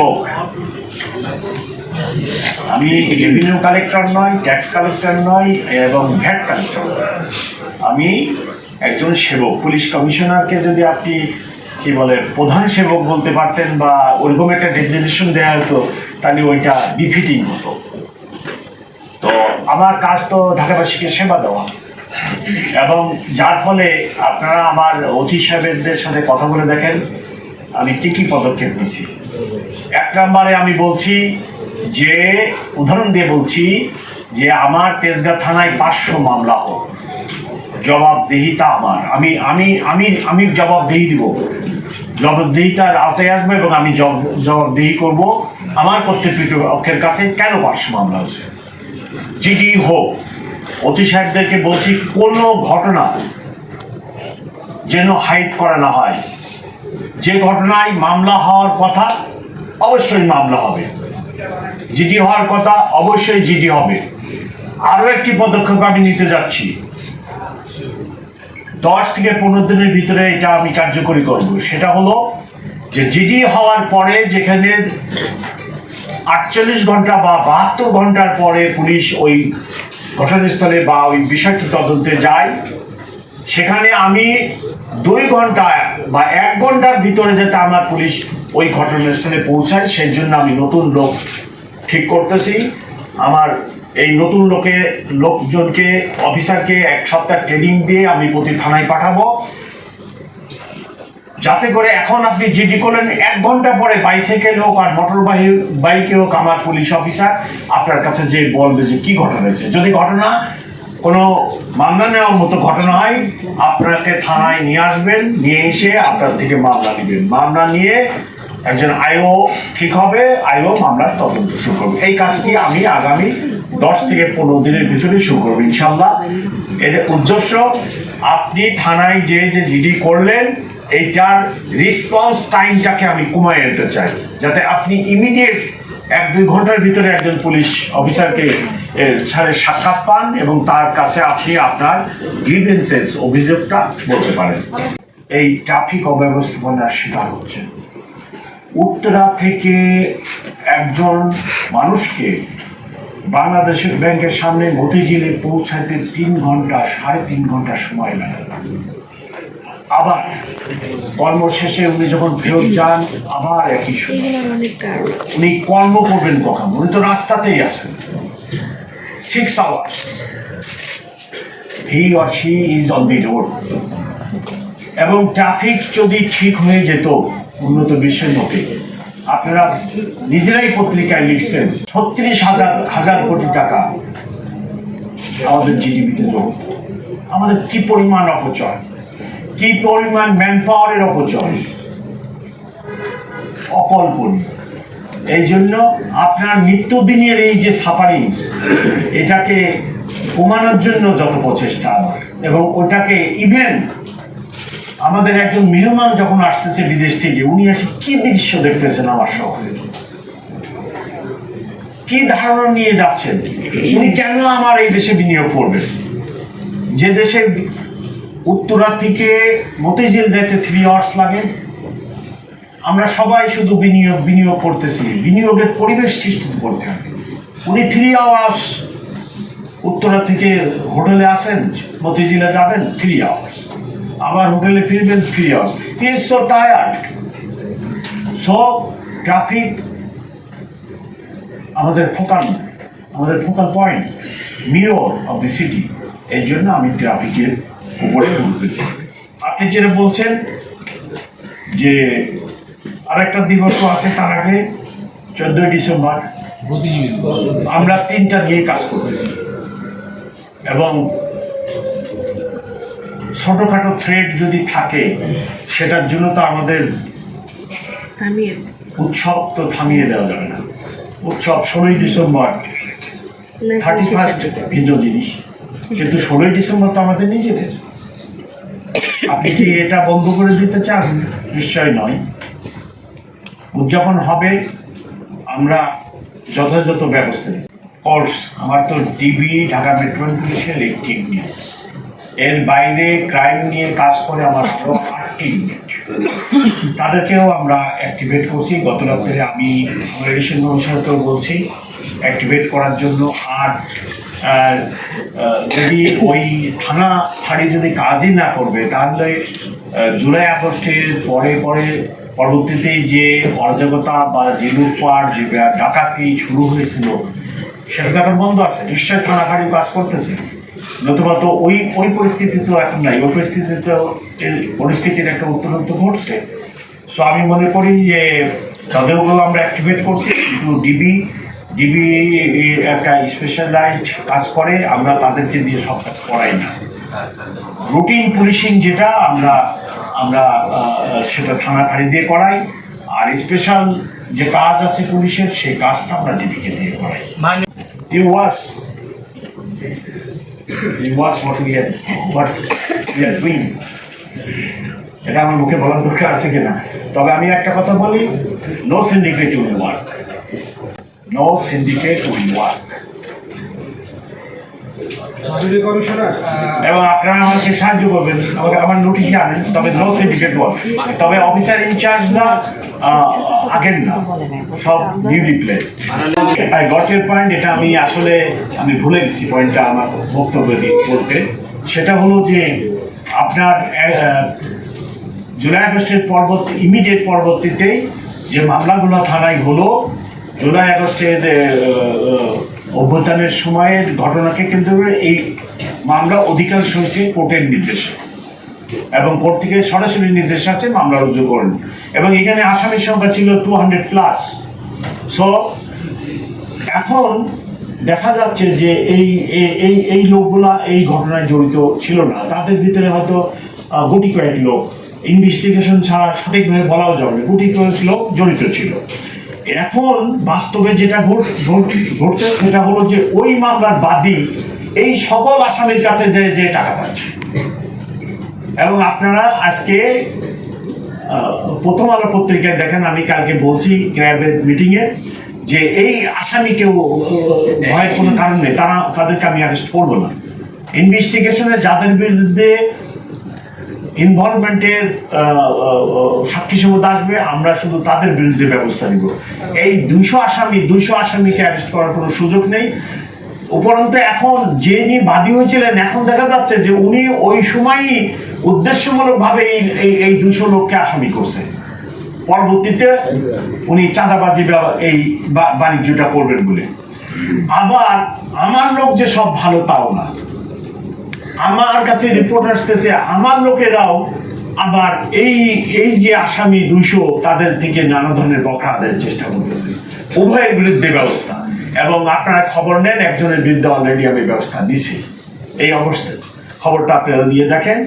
সেবক। আমি revenue collector নয়, ট্যাক্স কালেক্টর নয় এবং ভ্যাট কালেক্টর। আমি একজন সেবক। পুলিশ কমিশনারকে যদি আপনি কি বলে প্রধান সেবক বলতে পারতেন বা ওইরকম একটা ডেজিগনেশন দেওয়া হতো, তাহলে ওইটা ডিফিটিং হতো। তো আমার কাজ তো ঢাকাবাসীকে সেবা দেওয়া, এবং যার ফলে আপনারা আমার ওসি সাহেবদের সাথে কথা বলে দেখেন আমি কী কী পদক্ষেপ নিয়েছি। এক নম্বরে আমি বলছি যে, উদাহরণ দিয়ে বলছি যে আমার তেজগাঁ থানায় 500 মামলা হোক, জবাবদিহিতা আমার, আমি আমি আমি আমি জবাবদিহি দিব, জবাবদিহিতার আওতায় আসবো এবং আমি জবাবদিহি করব আমার কর্তৃপক্ষের কাছে কেন 500 মামলা হচ্ছে। জিডি হোক, ওসি সাহেবদেরকে বলছি কোনো ঘটনা যেন হাইড করা না হয়। যে ঘটনায় মামলা হওয়ার কথা অবশ্যই মামলা হবে, জিডি হওয়ার কথা অবশ্যই জিডি হবে। আরও একটি পদক্ষেপ আমি নিতে যাচ্ছি, 10 থেকে 15 দিনের ভিতরে এটা আমি কার্যকরী করব। সেটা হলো যে জিডি হওয়ার পরে যেখানে 48 ঘন্টা বা 72 ঘন্টার পরে পুলিশ ওই ঘটনাস্থলে বা ওই বিষয়টি তদন্তে যায়, সেখানে আমি 2 ঘন্টা বা 1 ঘন্টার ভিতরে যাতে আমার পুলিশ ওই ঘটনাস্থলে পৌঁছায়, সেই জন্য আমি নতুন লোক ঠিক করতেছি। আমার এই নতুন লোকজনকে অফিসারকে 1 সপ্তাহ ট্রেনিং দিয়ে আমি প্রতি থানায় পাঠাবো, যাতে করে এখন আপনি জিডি করলেন 1 ঘন্টা পরে বাইসাইকেল হোক আর মোটর বাইকে হোক আমার পুলিশ অফিসার আপনার কাছে যে বলবে যে কি ঘটনা হয়েছে। যদি ঘটনা কোনো মামলা নেওয়ার মতো ঘটনা হয়, আপনাকে থানায় নিয়ে আসবেন, নিয়ে এসে আপনার থেকে মামলা নেবেন। মামলা নিয়ে একজন আইও ঠিক হবে, আইও মামলার তদন্ত শুরু করবে। এই কাজটি আমি আগামী 10 থেকে 15 দিনের ভিতরে শুরু করবো ইনশাল্লাহ। এর উদ্দেশ্য আপনি থানায় যে জিডি করলেন এইটার রেসপন্স টাইমটাকে আমি কমায় আনতে চাই, যাতে আপনি ইমিডিয়েট 1-2 ঘন্টার ভিতরে একজন পুলিশ অফিসারকে সাথে সাক্ষাৎ পান এবং তার কাছে আপনি আপনার গ্রিভেন্সেস অভিযোগটা বলতে পারেন। এই ট্রাফিক অব্যবস্থাপনার শিকার হচ্ছেন। উত্তরা থেকে একজন মানুষকে বাংলাদেশের ব্যাংকের সামনে মতিঝিলে পৌঁছাতে 3 ঘন্টা 3.5 ঘন্টা সময় লাগে। আবার কর্মশেষে উনি যখন ফেরত যান আবার একই সময়। উনি কর্ম করবেন কখন? উনি তো রাস্তাতেই আছেন। 6 hours he or she is on the road। এবং ট্রাফিক যদি ঠিক হয়ে যেত উন্নত বিশ্বের মতে, আপনারা নিজেরাই পত্রিকায় লিখছেন 36,000 কোটি টাকা আমাদের জিডিপিতে যোগ। আমাদের কি পরিমাণ অপচয়, কি পরিমাণ ম্যান পাওয়ারের অপচয়, অকল্পনীয়। এই জন্য আপনার নিত্যদিনের এই যে সাফারিংস, এটাকে কমানোর জন্য যত প্রচেষ্টা আমার, এবং ওটাকে ইভেন আমাদের একজন মেহমান যখন আসতেছে বিদেশ থেকে, উনি এসে কি দৃশ্য দেখতেছেন আমার শহরে, কি ধারণা নিয়ে যাচ্ছেন, উনি কেন আমার এই দেশে বিনিয়োগ করবেন, যে দেশে উত্তরা থেকে মতিঝিল যেতে 3 hours লাগে। আমরা সবাই শুধু বিনিয়োগ করতেছি, বিনিয়োগের পরিবেশ সৃষ্টি করতে হবে। উনি 3 hours উত্তরা থেকে হোটেলে আসেন, মতিঝিলে যাবেন 3 hours, আবার হোটেলে ফিরবেন 3 hours। He is so tired. So traffic আমাদের focal point, mirror of the city. এই জন্য আমি ট্রাফিকের উপরে গুরুত্ব দিচ্ছি। আপনি যেটা বলছেন যে আরেকটা দিবস আছে, তার আগে 14 ডিসেম্বর আমরা 3টা নিয়ে কাজ করতেছি, এবং ছোটখাটো থ্রেড যদি থাকে সেটার জন্য তো আমাদের উৎসব তো থামিয়ে দেওয়া যাবে না। উৎসব 16 ডিসেম্বর, 31 ভিন্ন জিনিস, কিন্তু 16 ডিসেম্বর তো আমাদের নিজেদের। আপনি কি এটা বন্ধ করে দিতে চান? নিশ্চয় নয়। উদযাপন হবে, আমরা যথাযথ ব্যবস্থা নিই। কোর্স আমার তো টিভি ঢাকা মেট্রোপলিটন পুলিশের একটি ইউনিট, এর বাইরে ক্রাইম নিয়ে কাজ করে আমার 8টি ইউনিট। তাদেরকেও আমরা অ্যাক্টিভেট করছি। গত রাত্রে আমি এডিশন কমিশনারকেও বলছি অ্যাক্টিভেট করার জন্য। আর যদি ওই থানা ফাঁড়ি যদি কাজই না করবে, তাহলে জুলাই আগস্টের পরবর্তীতে যে অরাজকতা বা যে লুটপাট, যে ডাকাতি শুরু হয়েছিল, সেটা তো এখন বন্ধ আছে। নিশ্চয়ই থানা ফাঁড়ি কাজ করতেছে, নতুবা তো ওই পরিস্থিতি তো এখন নাই। ওই পরিস্থিতির একটা উত্তরোত্ত ঘটছে। সো আমি মনে করি যে তাদেরকেও আমরা অ্যাক্টিভেট করছি, কিন্তু ডিবি একটা স্পেশালাইজড কাজ করে, আমরা তাদেরকে দিয়ে সব কাজ করাই না। রুটিন পুলিশিং যেটা আমরা সেটা থানা ফাঁড়ি দিয়ে করাই, আর স্পেশাল যে কাজ আছে পুলিশের, সেই কাজটা আমরা ডিবিকে দিয়ে করাই। what we are doing. এটা আমার মুখে বলার দরকার আছে কিনা। তবে আমি একটা কথা বলি, no syndicate will work, no syndicate will work. এবং আপনারা আমাকে সাহায্য করবেন, আমাকে আমার নোটিশে আনেন, তবে নো সিন্ডিকেট ওয়ার্ক। তবে অফিসার ইনচার্জরা আগের না, সব newly placed. I got your point. এটা আমি ভুলে গেছি পয়েন্টটা আমার বক্তব্য বলতে। সেটা হলো যে আপনার জুলাই আগস্টের ইমিডিয়েট পরবর্তীতেই যে মামলাগুলো থানায় হলো, জুলাই আগস্টের অভ্যুত্থানের সময়ের ঘটনাকে কেন্দ্র করে এই মামলা অধিকাংশ হয়েছে কোর্টের নির্দেশে, এবং কোর্ট থেকে সরাসরি নির্দেশ আছে মামলা রুজু করেন। এবং এখানে আসামির সংখ্যা ছিল 200+। সো এখন দেখা যাচ্ছে যে এই লোকগুলা এই ঘটনায় জড়িত ছিল না, তাদের ভিতরে হয়তো গুটি কয়েক লোক, ইনভেস্টিগেশন ছাড়া সঠিকভাবে বলাও যাবে না, গুটি কয়েক লোক জড়িত ছিল। এখন বাস্তবে যেটা ঘটছে সেটা হলো যে ওই মামলার বাদী এই সকল আসামির কাছে যে টাকা চাচ্ছে। এবং আপনারা আজকে প্রথম আলো পত্রিকায় দেখেন, আমি কালকে বলছি ক্র্যাবের মিটিংয়ে, যে এই আসামিকেও ভয়ের কোনো কারণ নেই, তাদেরকে আমি অ্যারেস্ট করবো না। ইনভেস্টিগেশনে যাদের বিরুদ্ধে ইনভলভমেন্টের সাক্ষী সবুত আসবে, আমরা শুধু তাদের বিরুদ্ধে ব্যবস্থা নিব। এই 200 আসামিকে অ্যারেস্ট করার কোনো সুযোগ নেই। উপরন্তু এখন যিনি বাদী হয়েছিলেন, এখন দেখা যাচ্ছে যে উনি ওই সময়ই উদ্দেশ্যমূলকভাবে এই 200 লোককে আসামি করছে। পরবর্তীতে উনি চাঁদাবাজি এই বাণিজ্যটা করবেন বলে। আবার আমার লোক যে সব ভালো তাও না, আমার কাছে রিপোর্ট আসতেছে আমার লোকেরাও আবার এই যে আসামি 200 তাদের থেকে নানা ধরনের বকা আদায়ের চেষ্টা করতেছে। উভয়ের বিরুদ্ধে ব্যবস্থা, এবং আপনারা খবর নেন, একজনের বিরুদ্ধে অলরেডি আমি ব্যবস্থা নিছি। এই অবস্থায় খবরটা আপনারা দিয়ে দেখেন,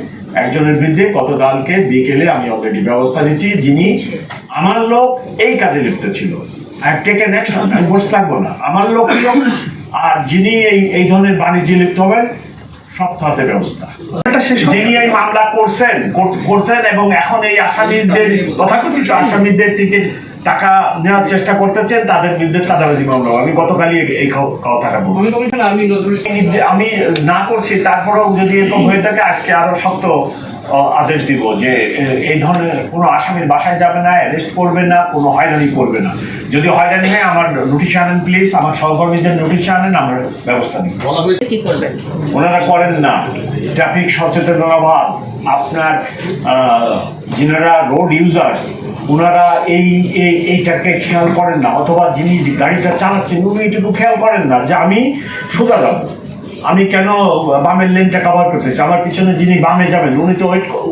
একজনের বিরুদ্ধে গতকালকে বিকেলে আমি অলরেডি ব্যবস্থা নিচ্ছি, যিনি আমার লোক এই কাজে লিপ্ত ছিল। আই হ্যাভ টেকেন অ্যাকশন, আমি বসে থাকবো না। আমার লোক আর যিনি এই ধরনের বাণিজ্যে লিপ্ত হবেন, শক্ত হাতে ব্যবস্থা। যিনি এই মামলা করছেন এবং এখন এই আসামিদের, তথাকথিত আসামিদের থেকে টাকা নেওয়ার চেষ্টা করতেছেন, তাদের বিরুদ্ধে চাঁদাবাজি মামলা। আমি গতকালই এই কথাটা বলছি। আমি না করছি, তারপরেও যদি এরকম হয়ে থাকে, আজকে আরো শক্ত আদেশ দিব যে এই ধরনের কোনো আসামির বাসায় যাবে না, অ্যারেস্ট করবে না, কোনো হয়রানি করবে না। যদি হয়রানি হয় আমার নোটিশ আনেন প্লিজ, আমার সহকর্মীদের নোটিশ আনেন, আমরা ব্যবস্থা নিই। ওনারা করেন না, ট্রাফিক সচেতনতার অভাব। আপনার যিনারা রোড ইউজার্স, ওনারা এইটাকে খেয়াল করেন না, অথবা যিনি গাড়িটা চালাচ্ছেন উনি এটুকু খেয়াল করেন না যে আমি সোজা যাবো, আমি কেন বামের লেনটা কভার করতেছি। আমার পিছনে যিনি বামে যাবেন উনি তো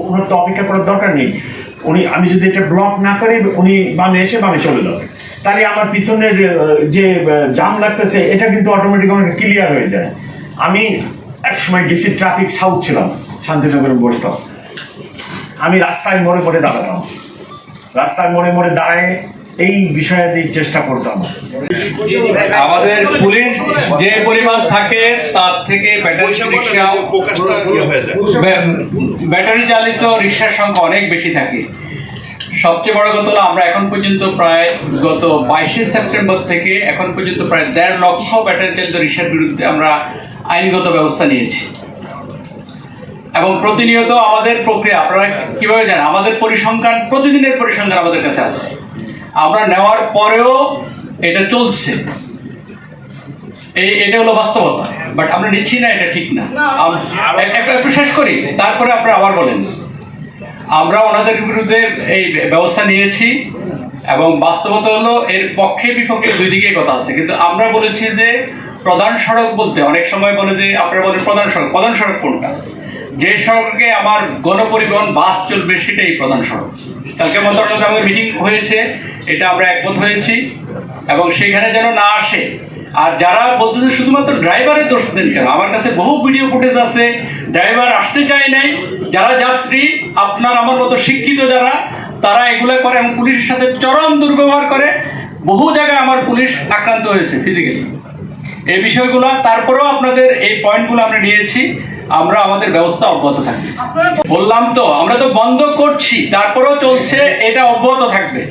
ওনার তো অপেক্ষা করার দরকার নেই। আমি যদি এটা ব্লক না করি, উনি বামে এসে বামে চলে যাবে, তাহলে আমার পিছনের যে জাম লাগতেছে এটা কিন্তু অটোমেটিক আমাকে ক্লিয়ার হয়ে যায়। আমি একসময় ডিসি ট্রাফিক সাউথ ছিলাম, শান্তিনগরে বসতাম, আমি রাস্তায় মোড়ে দাঁড়াতাম, রাস্তায় মোড়ে দাঁড়ায় এই বিষয়ে চেষ্টা করতাম। আমাদের পুলিশ যে পরিমাণ থাকে তার থেকে ব্যাটারি চালিত রিক্সার সংখ্যা অনেক বেশি থাকে। সবচেয়ে বড় কথা হলো আমরা এখন পর্যন্ত প্রায় গত 22 সেপ্টেম্বর থেকে এখন পর্যন্ত প্রায় 1.5 লক্ষ ব্যাটারি চালিত রিক্সার বিরুদ্ধে আমরা আইনগত ব্যবস্থা নিয়েছি। এবং প্রতিনিয়ত আমাদের প্রক্রিয়া, আপনারা কিভাবে জানেন আমাদের পরিসংখ্যান, প্রতিদিনের পরিসংখ্যান আমাদের কাছে আছে, আমরা নেওয়ার পরেও এটা চলছে, এটা হলো বাস্তবতা। বাট আমরা নিচ্ছি না, এটা ঠিক না। একটু শেষ করি, তারপরে আপনারা আবার বলেন। আমরা ওনাদের বিরুদ্ধে এই ব্যবস্থা নিয়েছি এবং বাস্তবতা হলো এর পক্ষে বিপক্ষে দুই দিকে কথা আছে, কিন্তু আমরা বলেছি যে প্রধান সড়ক বলতে অনেক সময় বলে যে আপনারা বলেন প্রধান সড়ক কোনটা? যে সড়কে আমার গণপরিবহন বাস চলবে সেটাই প্রধান সড়ক। কালকে মন্ত্রণালয়ে আমাদের মিটিং হয়েছে, এটা আমরা একমত হয়েছি এবং সেখানে যেন না আসে। আর যারা বলতেছে শুধুমাত্র ড্রাইভারের দোষ দেন কেন, আমার কাছে বহু ভিডিও ফুটেজ আছে, ড্রাইভার আসতে চায় নাই, যারা যাত্রী আপনার আমার মতো শিক্ষিত যারা, তারা এগুলো করে এবং পুলিশের সাথে চরম দুর্ব্যবহার করে। বহু জায়গায় আমার পুলিশ আক্রান্ত হয়েছে ফিজিক্যালি। এই বিষয়গুলো তারপরেও আপনাদের এই পয়েন্টগুলো আমরা নিয়েছি, আমরা আমাদের ব্যবস্থা অব্যাহত থাকবে। বললাম তো আমরা তো বন্ধ করছি, তারপরেও চলছে, এটা অব্যাহত থাকবে।